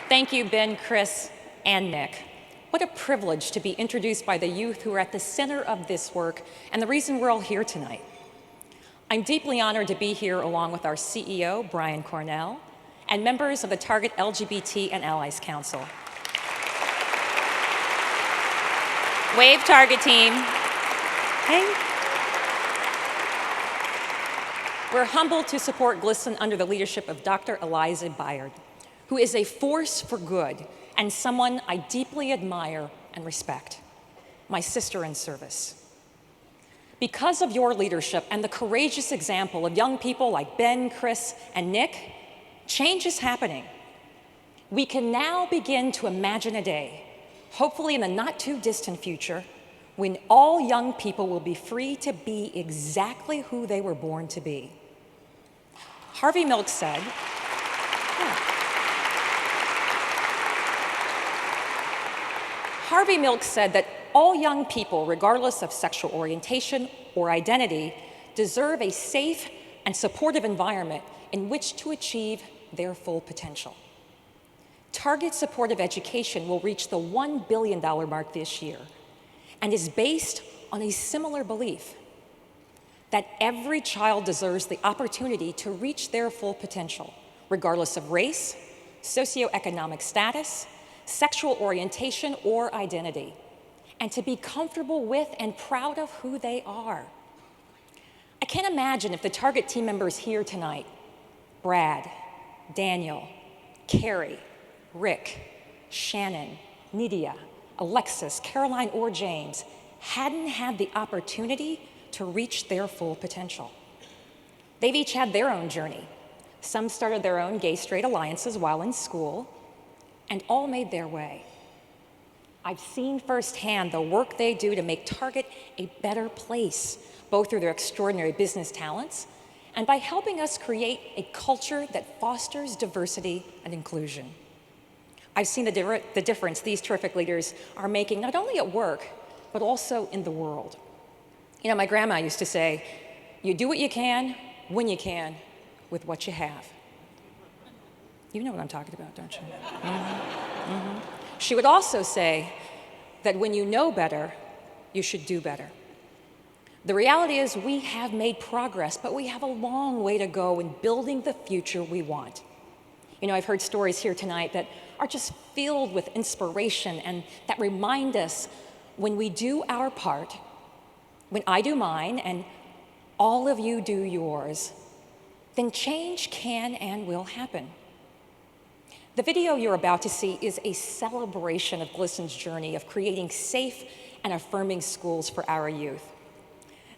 Thank you, Ben, Chris, and Nick. What a privilege to be introduced by the youth who are at the center of this work and the reason we're all here tonight. I'm deeply honored to be here along with our CEO, Brian Cornell, and members of the Target LGBT and Allies Council. Wave, Target team. Hey. We're humbled to support GLSEN under the leadership of Dr. Eliza Bayard, who is a force for good and someone I deeply admire and respect, my sister in service. Because of your leadership and the courageous example of young people like Ben, Chris, and Nick, change is happening. We can now begin to imagine a day, hopefully in the not too distant future, when all young people will be free to be exactly who they were born to be. Harvey Milk said, Harvey Milk said that all young people, regardless of sexual orientation or identity, deserve a safe and supportive environment in which to achieve their full potential. Target Supportive Education will reach the $1 billion mark this year and is based on a similar belief that every child deserves the opportunity to reach their full potential, regardless of race, socioeconomic status, sexual orientation, or identity, and to be comfortable with and proud of who they are. I can't imagine if the Target team members here tonight, Brad, Daniel, Carrie, Rick, Shannon, Nydia, Alexis, Caroline, or James hadn't had the opportunity to reach their full potential. They've each had their own journey. Some started their own gay-straight alliances while in school, and all made their way. I've seen firsthand the work they do to make Target a better place, both through their extraordinary business talents and by helping us create a culture that fosters diversity and inclusion. I've seen the difference these terrific leaders are making, not only at work, but also in the world. You know, my grandma used to say, you do what you can, when you can, with what you have. You know what I'm talking about, don't you? She would also say that when you know better, you should do better. The reality is we have made progress, but we have a long way to go in building the future we want. You know, I've heard stories here tonight that are just filled with inspiration and that remind us when we do our part, when I do mine and all of you do yours, then change can and will happen. The video you're about to see is a celebration of GLSEN's journey of creating safe and affirming schools for our youth.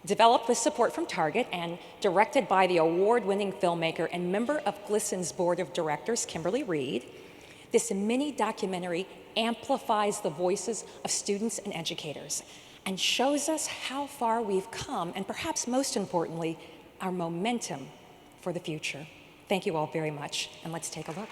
Developed with support from Target and directed by the award-winning filmmaker and member of GLSEN's board of directors, Kimberly Reed, this mini documentary amplifies the voices of students and educators and shows us how far we've come and perhaps most importantly, our momentum for the future. Thank you all very much, and let's take a look.